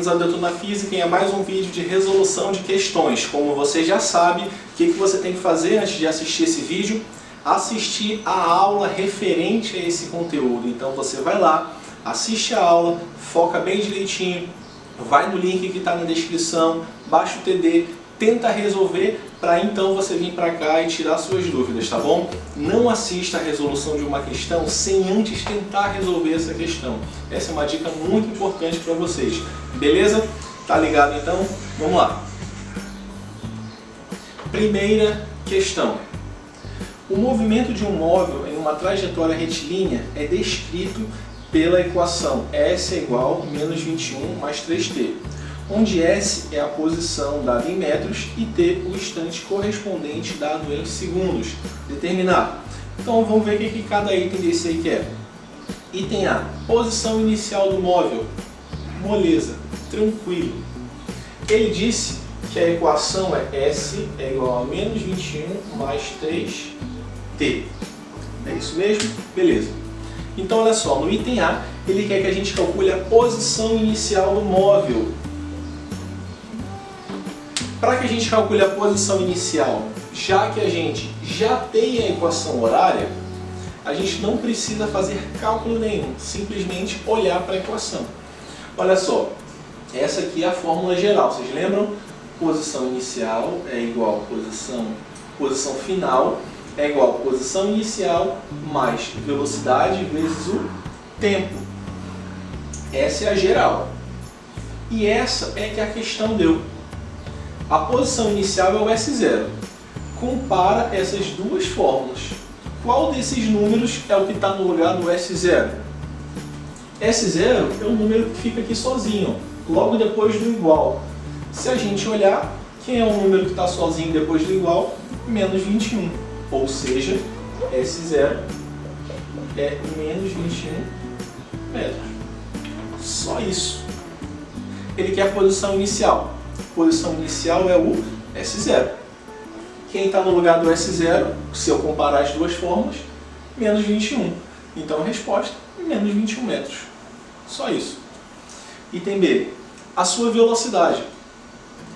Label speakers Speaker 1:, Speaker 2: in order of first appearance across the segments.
Speaker 1: bem-vindos ao Detona Física e a mais um vídeo de resolução de questões. Como você já sabe, o que você tem que fazer antes de assistir esse vídeo? Assistir a aula referente a esse conteúdo. Então você vai lá, assiste a aula, foca bem direitinho, vai no link que está na descrição, baixa o TD, tenta resolver para então você vir para cá e tirar suas dúvidas, tá bom? Não assista a resolução de uma questão sem antes tentar resolver essa questão. Essa é uma dica muito importante para vocês. Beleza? Tá ligado então? Vamos lá. Primeira questão. O movimento de um móvel em uma trajetória retilínea é descrito pela equação S é igual a menos 21 mais 3t, onde S é a posição dada em metros e t o instante correspondente dado em segundos. Determinar. Então vamos ver o que cada item desse aí quer. Item A. Posição inicial do móvel. Moleza. Tranquilo. Ele disse que a equação é S é igual a menos 21 mais 3t. É isso mesmo? Beleza. Então olha só, no item A, ele quer que a gente calcule a posição inicial do móvel. Para que a gente calcule a posição inicial, já que a gente já tem a equação horária, a gente não precisa fazer cálculo nenhum, simplesmente olhar para a equação. Olha só, essa aqui é a fórmula geral, vocês lembram? Posição inicial é igual a posição final é igual a posição inicial mais velocidade vezes o tempo. Essa é a geral. E essa é que a questão deu. A posição inicial é o S0. Compara essas duas fórmulas. Qual desses números é o que está no lugar do S0? S0 é o número que fica aqui sozinho, logo depois do igual. Se a gente olhar, quem é o número que está sozinho depois do igual? Menos 21. Ou seja, S0 é menos 21 metros. Só isso. Ele quer a posição inicial. Posição inicial é o S0. Quem está no lugar do S0, se eu comparar as duas fórmulas, menos 21. Então a resposta é menos 21 metros. Só isso. Item B. A sua velocidade.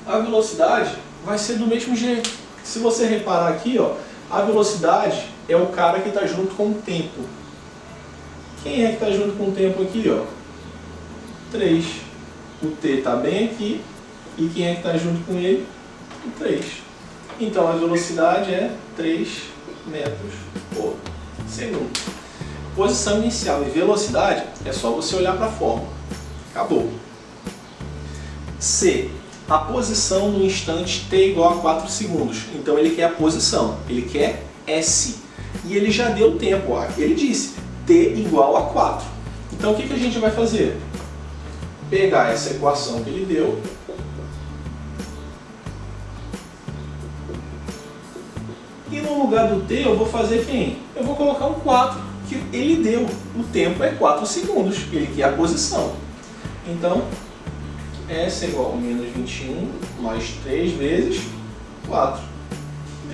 Speaker 1: A velocidade vai ser do mesmo jeito. Se você reparar aqui, ó, a velocidade é o cara que está junto com o tempo. Quem é que está junto com o tempo aqui? Ó? 3. O t está bem aqui. E quem é que está junto com ele? O 3. Então a velocidade é 3 metros por segundo. Posição inicial e velocidade é só você olhar para a fórmula. Acabou. C. A posição no instante t igual a 4 segundos. Então ele quer a posição, ele quer S. E ele já deu o tempo, ó. Ele disse t igual a 4. Então o que a gente vai fazer? Pegar essa equação que ele deu e no lugar do t eu vou fazer quem? Eu vou colocar um 4, que ele deu. O tempo é 4 segundos, ele quer a posição. Então S é igual a menos 21 mais 3 vezes 4.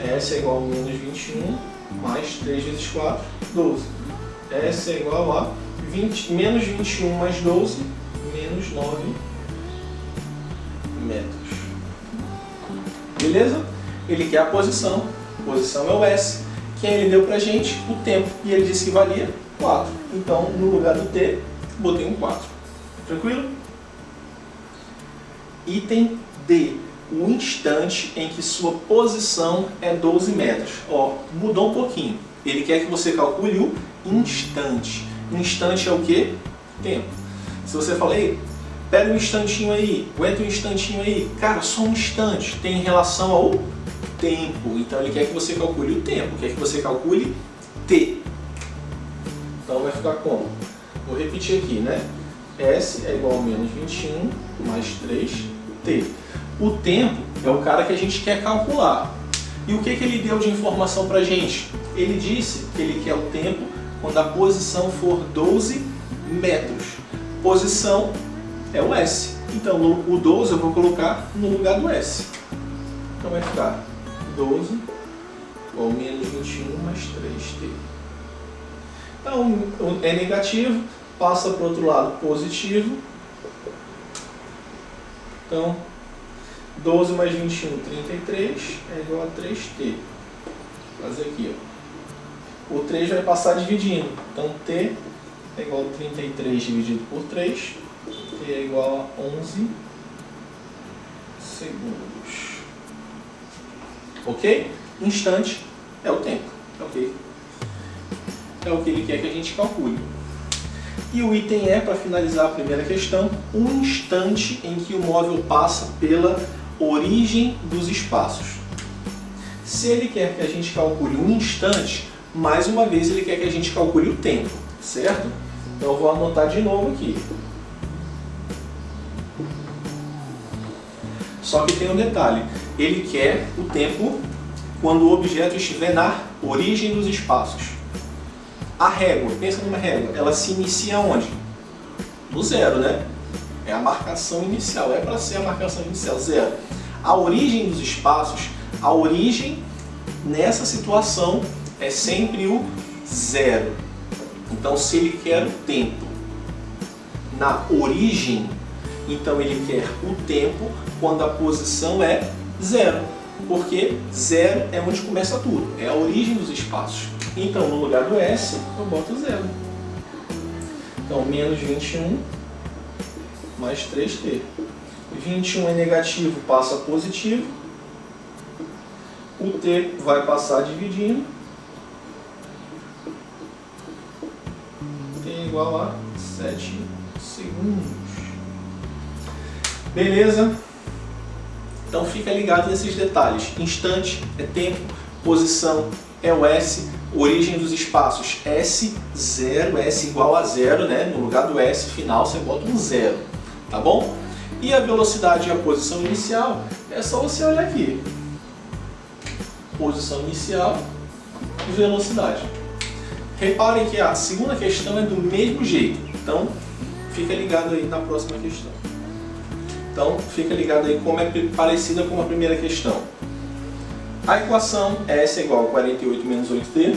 Speaker 1: S é igual a menos 21 mais 3 vezes 4, 12. S é igual a menos 21 mais 12, menos 9 metros. Beleza? Ele quer a posição. A posição é o S. Quem ele deu pra gente? O tempo. E ele disse que valia 4. Então, no lugar do T, botei um 4. Tranquilo? Item D. O instante em que sua posição é 12 metros. Ó, mudou um pouquinho. Ele quer que você calcule o instante. Instante é o quê? Tempo. Se você falar, ei, pega um instantinho aí, aguenta um instantinho aí. Cara, só um instante. Tem relação ao tempo. Então ele quer que você calcule o tempo. Quer que você calcule T. Então vai ficar como? Vou repetir aqui, né? S é igual a menos 21 mais 3t. O tempo é o cara que a gente quer calcular. E o que ele deu de informação para a gente? Ele disse que ele quer o tempo quando a posição for 12 metros. Posição é o S. Então o 12 eu vou colocar no lugar do S. Então vai ficar 12 ou menos 21 mais 3t. Então é negativo, passa para o outro lado positivo. Então, 12 mais 21, 33, é igual a 3t. Vou fazer aqui, ó. O 3 vai passar dividindo. Então, t é igual a 33 dividido por 3. T é igual a 11 segundos. Ok? Instante é o tempo. Ok? É o que ele quer que a gente calcule. E o item E, para finalizar a primeira questão, o instante em que o móvel passa pela origem dos espaços. Se ele quer que a gente calcule um instante, mais uma vez ele quer que a gente calcule o tempo, certo? Então eu vou anotar de novo aqui. Só que tem um detalhe, ele quer o tempo quando o objeto estiver na origem dos espaços. A régua, pensa numa régua, ela se inicia onde? No zero, né? É a marcação inicial, é para ser a marcação inicial, zero. A origem dos espaços, a origem nessa situação é sempre o zero. Então, se ele quer o tempo na origem, então ele quer o tempo quando a posição é zero. Porque zero é onde começa tudo, é a origem dos espaços. Então, no lugar do S, eu boto zero. Então, menos 21 mais 3t. 21 é negativo, passa a positivo. O t vai passar dividindo. T é igual a 7 segundos. Beleza? Então, fica ligado nesses detalhes. Instante é tempo, posição é o S, origem dos espaços S0, S igual a zero, né? No lugar do S final você bota um zero, tá bom? E a velocidade e a posição inicial, é só você olhar aqui. Posição inicial e velocidade. Reparem que a segunda questão é do mesmo jeito, então fica ligado aí na próxima questão. Então fica ligado aí como é parecida com a primeira questão. A equação S é igual a 48 menos 8t,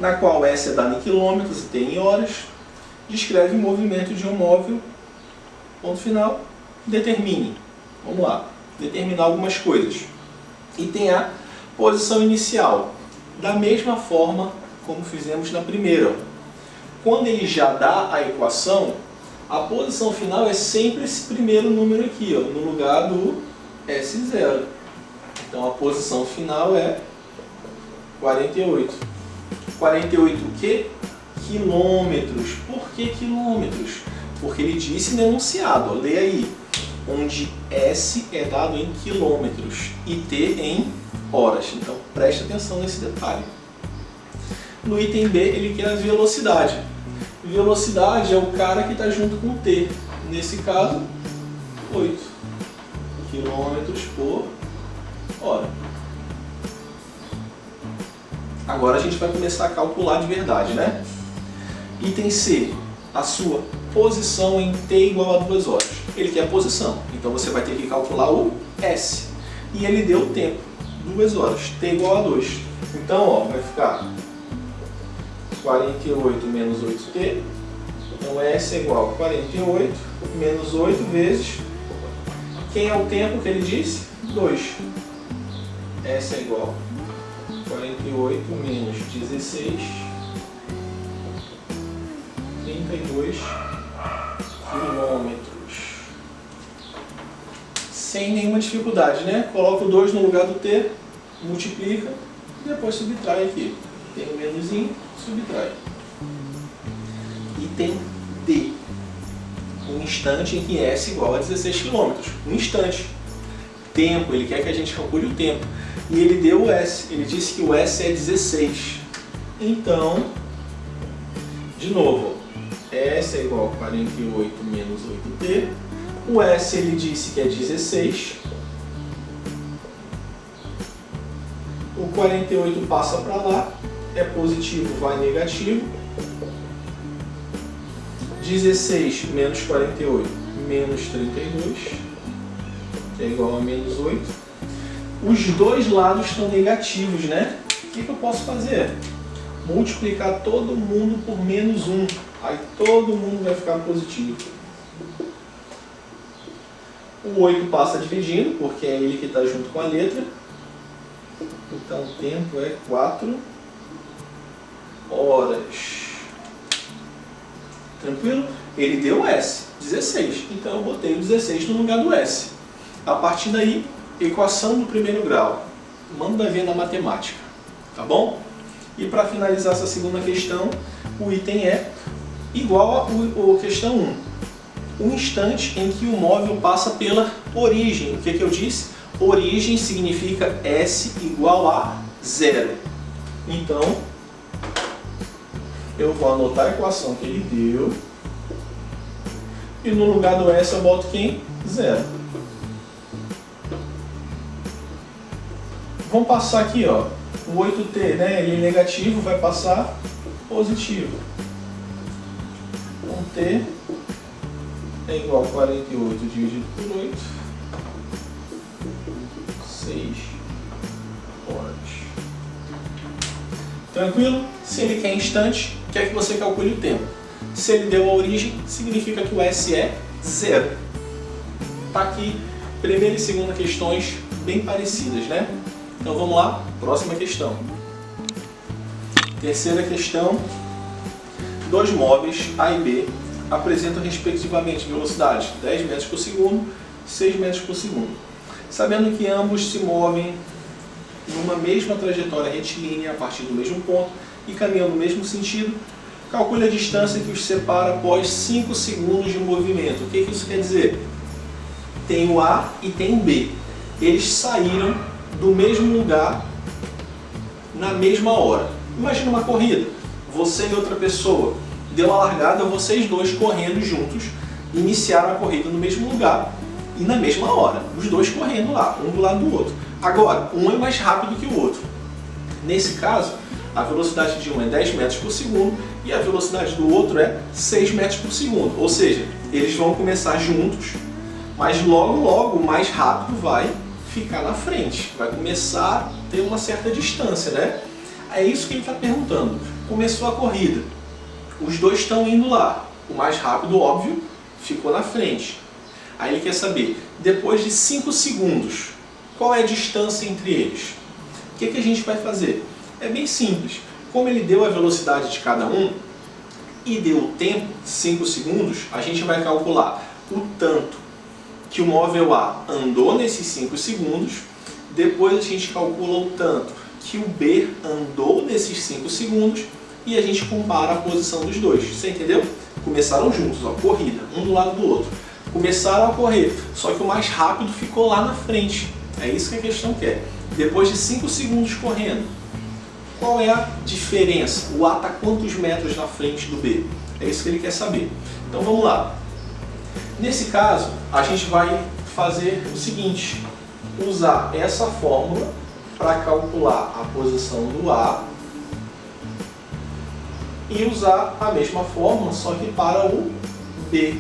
Speaker 1: na qual S é dada em quilômetros e t em horas, descreve o movimento de um móvel, ponto final, determine. Vamos lá, determinar algumas coisas. Item A, posição inicial, da mesma forma como fizemos na primeira. Quando ele já dá a equação, a posição final é sempre esse primeiro número aqui, ó, no lugar do S0. Então a posição final é 48. 48 o quê? Quilômetros. Por que quilômetros? Porque ele disse no enunciado, ó, leia aí, onde S é dado em quilômetros e T em horas. Então preste atenção nesse detalhe. No item B ele quer a velocidade. Velocidade é o cara que está junto com o T. Nesse caso, 8 quilômetros por hora. Agora a gente vai começar a calcular de verdade, né? Item C, a sua posição em T igual a 2 horas. Ele quer a posição, então você vai ter que calcular o S. E ele deu o tempo, 2 horas, T igual a 2. Então, ó, vai ficar 48 menos 8t. Então S é igual a 48 menos 8 vezes... Quem é o tempo que ele disse? 2. S é igual a 48 menos 16, 32 quilômetros. Sem nenhuma dificuldade, né? Coloca o 2 no lugar do T, multiplica e depois subtrai aqui. Tem um menuzinho, subtrai. Item D. Um instante em que S igual a 16 km. Um instante. Tempo, ele quer que a gente calcule o tempo. E ele deu o S. Ele disse que o S é 16. Então, de novo, S é igual a 48 menos 8t. O S ele disse que é 16. O 48 passa para lá. É positivo, vai negativo. 16 menos 48, menos 32, que é igual a menos 8. Os dois lados estão negativos, né? O que eu posso fazer? Multiplicar todo mundo por menos 1. Aí todo mundo vai ficar positivo. O 8 passa dividindo, porque é ele que está junto com a letra. Então o tempo é 4 horas. Tranquilo? Ele deu S, 16. Então eu botei o 16 no lugar do S. A partir daí, equação do primeiro grau. Manda ver na matemática. Tá bom? E para finalizar essa segunda questão, o item é igual a questão 1. Um instante em que o móvel passa pela origem. O que eu disse? Origem significa S igual a 0. Então, eu vou anotar a equação que ele deu. E no lugar do S eu boto quem? 0. Vamos passar aqui, ó. O 8t, né? Ele é negativo, vai passar positivo. Um t é igual a 48 dividido por 8. 6 horas. Tranquilo? Se ele quer instante, quer que você calcule o tempo. Se ele deu a origem, significa que o S é 0. Tá aqui, primeira e segunda questões bem parecidas, né? Então vamos lá, próxima questão. Terceira questão. Dois móveis, A e B, apresentam respectivamente velocidade 10 metros por segundo e 6 metros por segundo. Sabendo que ambos se movem numa mesma trajetória retilínea a partir do mesmo ponto e caminham no mesmo sentido, calcule a distância que os separa após 5 segundos de movimento. O que isso quer dizer? Tem o A e tem o B. Eles saíram do mesmo lugar na mesma hora. Imagina uma corrida. Você e outra pessoa deu uma largada, vocês dois correndo juntos, iniciaram a corrida no mesmo lugar e na mesma hora. Os dois correndo lá, um do lado do outro. Agora, um é mais rápido que o outro. Nesse caso, a velocidade de um é 10 metros por segundo e a velocidade do outro é 6 metros por segundo. Ou seja, eles vão começar juntos, mas logo o mais rápido vai ficar na frente. Vai começar a ter uma certa distância, né? É isso que ele está perguntando. Começou a corrida. Os dois estão indo lá. O mais rápido, óbvio, ficou na frente. Aí ele quer saber, depois de 5 segundos, qual é a distância entre eles? O que a gente vai fazer? É bem simples. Como ele deu a velocidade de cada um e deu o tempo, 5 segundos, a gente vai calcular o tanto que o móvel A andou nesses 5 segundos, depois a gente calcula o tanto que o B andou nesses 5 segundos e a gente compara a posição dos dois. Você entendeu? Começaram juntos, ó, corrida, um do lado do outro. Começaram a correr, só que o mais rápido ficou lá na frente. É isso que a questão quer. Depois de 5 segundos correndo, qual é a diferença? O A está quantos metros na frente do B? É isso que ele quer saber. Então vamos lá. Nesse caso, a gente vai fazer o seguinte, usar essa fórmula para calcular a posição do A e usar a mesma fórmula, só que para o B.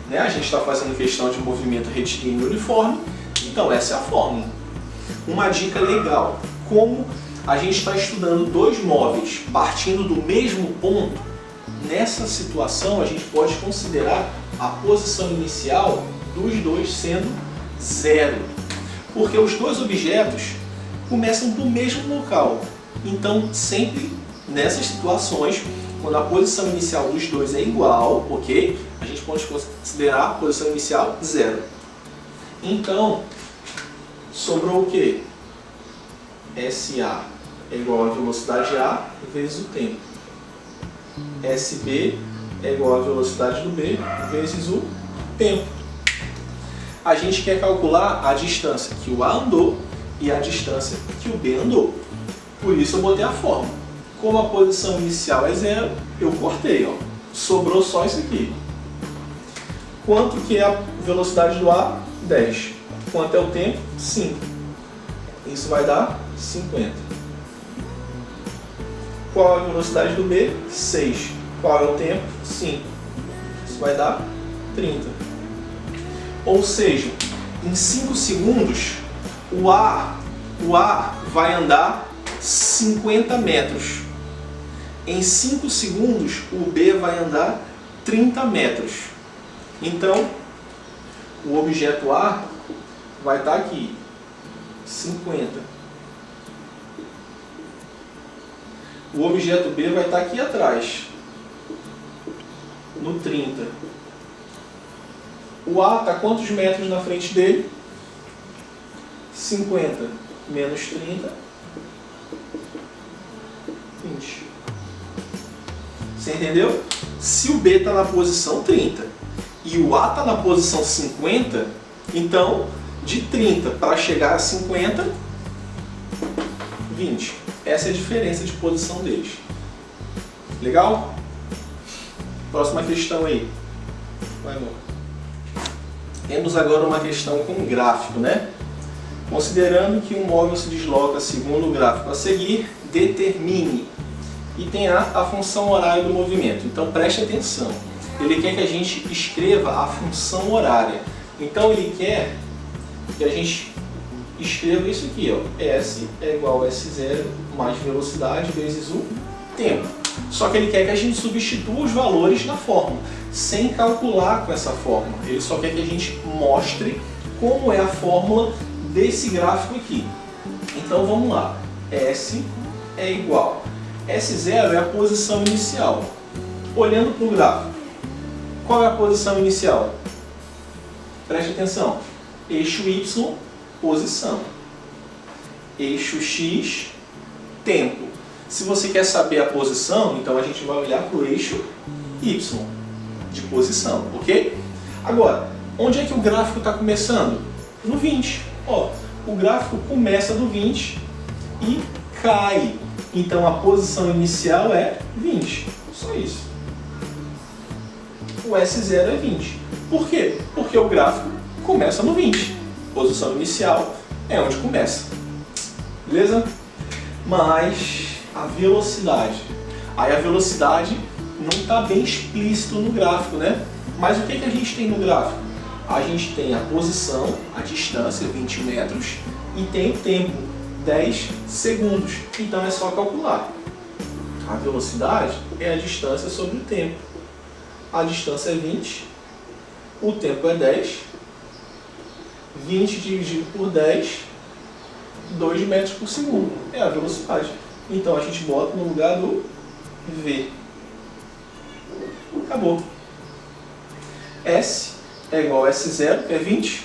Speaker 1: Né? A gente está fazendo questão de movimento retilíneo uniforme, então essa é a fórmula. Uma dica legal, como a gente está estudando dois móveis partindo do mesmo ponto, nessa situação a gente pode considerar a posição inicial dos dois sendo 0. Porque os dois objetos começam do mesmo local. Então, sempre nessas situações, quando a posição inicial dos dois é igual, ok? A gente pode considerar a posição inicial 0. Então, sobrou o quê? SA é igual a velocidade A vezes o tempo. SB é igual a velocidade do B vezes o tempo. A gente quer calcular a distância que o A andou e a distância que o B andou. Por isso eu botei a fórmula. Como a posição inicial é 0, eu cortei, ó. Sobrou só isso aqui. Quanto que é a velocidade do A? 10. Quanto é o tempo? 5. Isso vai dar 50. Qual é a velocidade do B? 6. Qual é o tempo? 5. Isso vai dar 30. Ou seja, em 5 segundos, o A vai andar 50 metros. Em 5 segundos, o B vai andar 30 metros. Então, O objeto A vai estar aqui, 50. O objeto B vai estar aqui atrás, no 30. O A está quantos metros na frente dele? 50 menos 30, 20. Você entendeu? Se o B está na posição 30 e o A está na posição 50, então de 30 para chegar a 50, 20. Essa é a diferença de posição deles. Legal? Próxima questão aí. Vai, amor. Temos agora uma questão com gráfico, né? Considerando que um móvel se desloca segundo o gráfico a seguir, determine. E tem a função horária do movimento. Então preste atenção. Ele quer que a gente escreva a função horária. Então ele quer que a gente escreva isso aqui, ó. S é igual a S0 mais velocidade vezes o tempo. Só que ele quer que a gente substitua os valores na fórmula, sem calcular com essa fórmula. Ele só quer que a gente mostre como é a fórmula desse gráfico aqui. Então vamos lá. S é igual. S0 é a posição inicial. Olhando para o gráfico, qual é a posição inicial? Preste atenção. Eixo Y, posição. Eixo X, tempo. Se você quer saber a posição, então a gente vai olhar para o eixo Y, de posição, ok? Agora, onde é que o gráfico está começando? No 20. Ó, o gráfico começa do 20 e cai. Então a posição inicial é 20. Só isso. O S0 é 20. Por quê? Porque o gráfico começa no 20. Posição inicial é onde começa. Beleza? Mas a velocidade. Aí a velocidade não está bem explícito no gráfico, né? Mas o que a gente tem no gráfico? A gente tem a posição, a distância, 20 metros, e tem o tempo, 10 segundos. Então é só calcular. A velocidade é a distância sobre o tempo. A distância é 20, o tempo é 10, 20 dividido por 10, 2 metros por segundo. É a velocidade. Então a gente bota no lugar do V. Acabou. S é igual a S0, que é 20,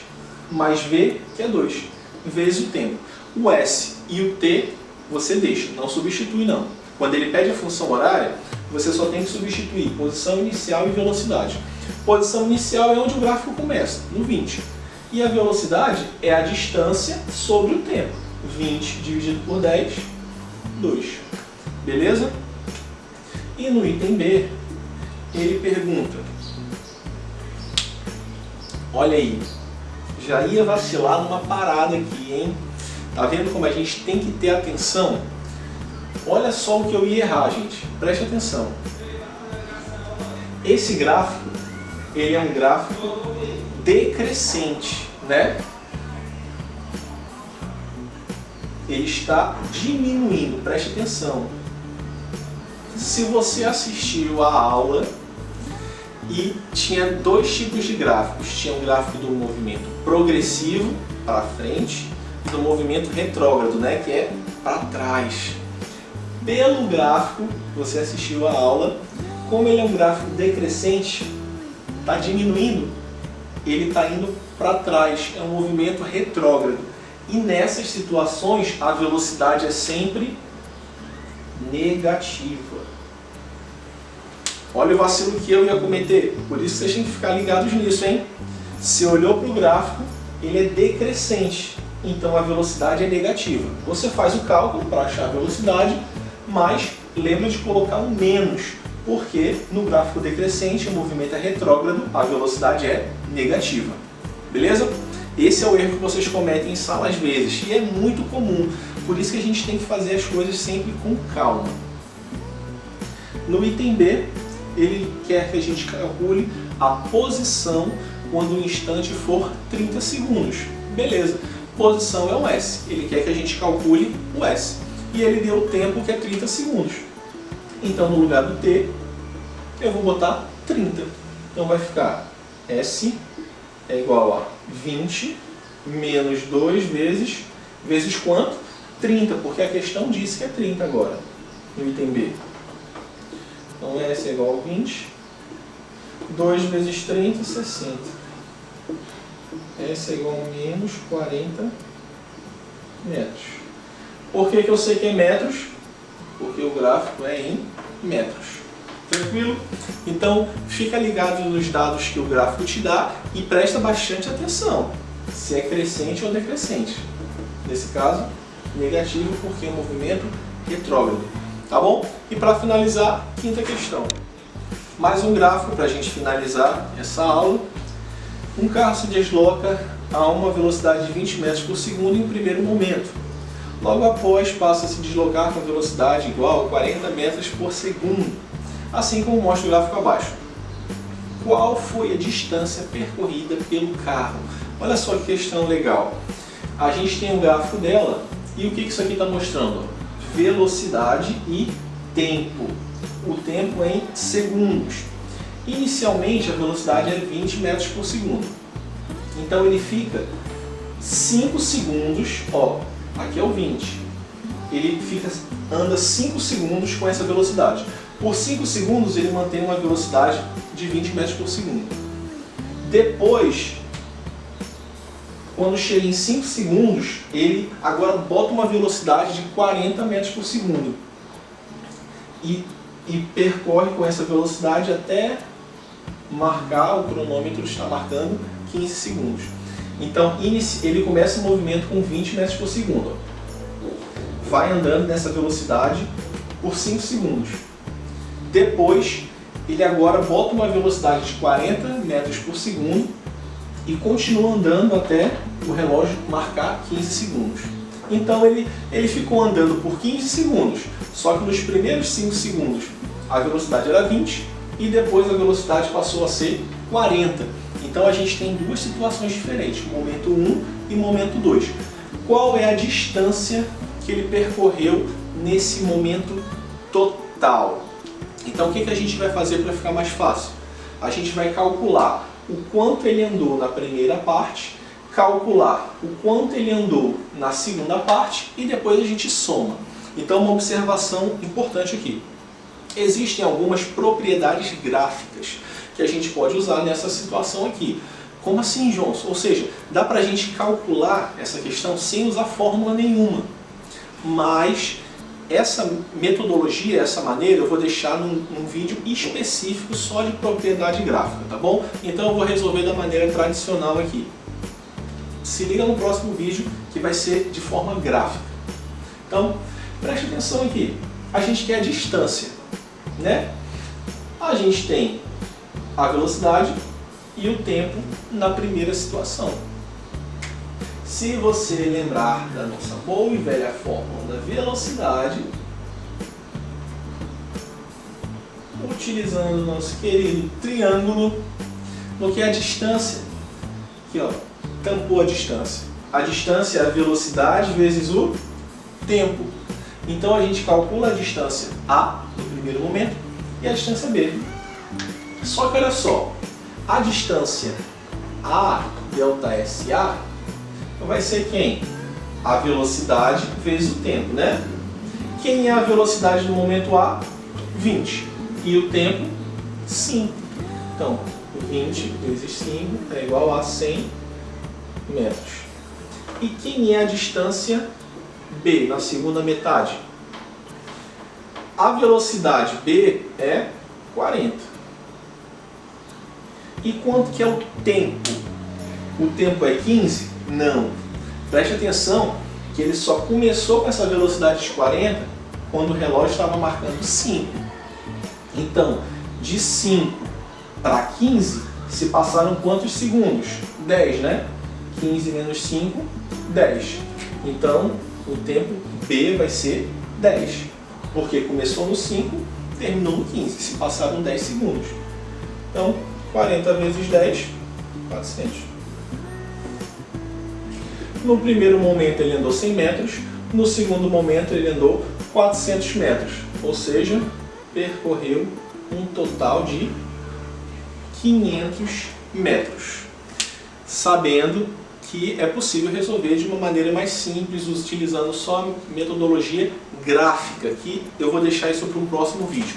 Speaker 1: mais V, que é 2, vezes o tempo. O S e o T você deixa, não substitui não. Quando ele pede a função horária, você só tem que substituir posição inicial e velocidade. Posição inicial é onde o gráfico começa, no 20. E a velocidade é a distância sobre o tempo. 20 dividido por 10, 2. Beleza? E no item B, ele pergunta, olha aí, já ia vacilar numa parada aqui, hein? Tá vendo como a gente tem que ter atenção? Olha só o que eu ia errar, gente. Preste atenção. Esse gráfico, ele é um gráfico decrescente, né? Ele está diminuindo, preste atenção. Se você assistiu à aula e tinha dois tipos de gráficos, tinha um gráfico do movimento progressivo para frente e do movimento retrógrado, né, que é para trás. Pelo gráfico que você assistiu à aula, como ele é um gráfico decrescente, está diminuindo, ele está indo para trás, é um movimento retrógrado. E nessas situações a velocidade é sempre negativa. Olha o vacilo que eu ia cometer, por isso vocês têm que ficar ligados nisso, hein? Se olhou para o gráfico, ele é decrescente, então a velocidade é negativa. Você faz o cálculo para achar a velocidade, mas lembra de colocar um menos, porque no gráfico decrescente o movimento é retrógrado, a velocidade é negativa. Beleza? Esse é o erro que vocês cometem em sala às vezes, e é muito comum, por isso que a gente tem que fazer as coisas sempre com calma. No item B, ele quer que a gente calcule a posição quando o instante for 30 segundos. Beleza, posição é o S, ele quer que a gente calcule o S, e ele deu o tempo que é 30 segundos. Então no lugar do T, eu vou botar 30. Então vai ficar S é igual a 20 menos 2 vezes quanto? 30, porque a questão disse que é 30 agora, no item B. Então S é igual a 20, 2 vezes 30, 60. S é igual a menos 40 metros. Por que eu sei que é metros? Porque o gráfico é em metros. Tranquilo? Então, fica ligado nos dados que o gráfico te dá e presta bastante atenção se é crescente ou decrescente. Nesse caso, negativo porque é um movimento retrógrado. Tá bom? E para finalizar, quinta questão. Mais um gráfico para a gente finalizar essa aula. Um carro se desloca a uma velocidade de 20 metros por segundo em um primeiro momento. Logo após, passa a se deslocar com velocidade igual a 40 metros por segundo, assim como mostra o gráfico abaixo. Qual foi a distância percorrida pelo carro? Olha só que questão legal. A gente tem o gráfico dela e o que isso aqui está mostrando? Velocidade e tempo. O tempo em segundos. Inicialmente a velocidade é 20 metros por segundo. Então ele fica 5 segundos, ó, aqui é o 20. Ele anda 5 segundos com essa velocidade. Por 5 segundos ele mantém uma velocidade de 20 metros por segundo. Depois, quando chega em 5 segundos, ele agora bota uma velocidade de 40 metros por segundo. E percorre com essa velocidade até marcar, o cronômetro está marcando 15 segundos. Então ele começa o movimento com 20 metros por segundo. Vai andando nessa velocidade por 5 segundos. Depois, ele agora bota uma velocidade de 40 metros por segundo e continua andando até o relógio marcar 15 segundos. Então ele ficou andando por 15 segundos, só que nos primeiros 5 segundos a velocidade era 20 e depois a velocidade passou a ser 40. Então a gente tem duas situações diferentes, momento 1 e momento 2. Qual é a distância que ele percorreu nesse momento total? Então o que a gente vai fazer para ficar mais fácil? A gente vai calcular o quanto ele andou na primeira parte, calcular o quanto ele andou na segunda parte e depois a gente soma. Então uma observação importante aqui. Existem algumas propriedades gráficas que a gente pode usar nessa situação aqui. Como assim, João? Ou seja, dá para a gente calcular essa questão sem usar fórmula nenhuma. Mas essa metodologia, essa maneira, eu vou deixar num vídeo específico só de propriedade gráfica, tá bom? Então eu vou resolver da maneira tradicional aqui. Se liga no próximo vídeo que vai ser de forma gráfica. Então, preste atenção aqui. A gente quer a distância, né? A gente tem a velocidade e o tempo na primeira situação. Se você lembrar da nossa boa e velha fórmula da velocidade, utilizando o nosso querido triângulo, no que é a distância, aqui ó, tampou a distância. A distância é a velocidade vezes o tempo. Então a gente calcula a distância A no primeiro momento e a distância B. Só que olha só, a distância A delta SA vai ser quem? A velocidade vezes o tempo, né? Quem é a velocidade no momento A? 20. E o tempo? 5. Então, 20 vezes 5 é igual a 100 metros. E quem é a distância B na segunda metade? A velocidade B é 40. E quanto que é o tempo? O tempo é 15? Não. Preste atenção que ele só começou com essa velocidade de 40 quando o relógio estava marcando 5. Então, de 5 para 15 se passaram quantos segundos? 10, né? 15 menos 5, 10. Então, o tempo B vai ser 10. Porque começou no 5, terminou no 15. Se passaram 10 segundos. Então, 40 vezes 10, 400. No primeiro momento ele andou 100 metros, no segundo momento ele andou 400 metros, ou seja, percorreu um total de 500 metros. sabendo que é possível resolver de uma maneira mais simples, utilizando só metodologia gráfica, que eu vou deixar isso para um próximo vídeo.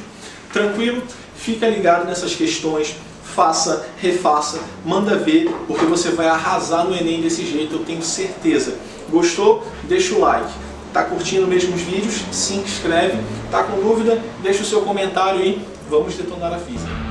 Speaker 1: Tranquilo? Fica ligado nessas questões, faça, refaça, manda ver, porque você vai arrasar no Enem desse jeito, eu tenho certeza. Gostou? Deixa o like. Tá curtindo mesmo os vídeos? Se inscreve. Tá com dúvida? Deixa o seu comentário aí. Vamos detonar a física.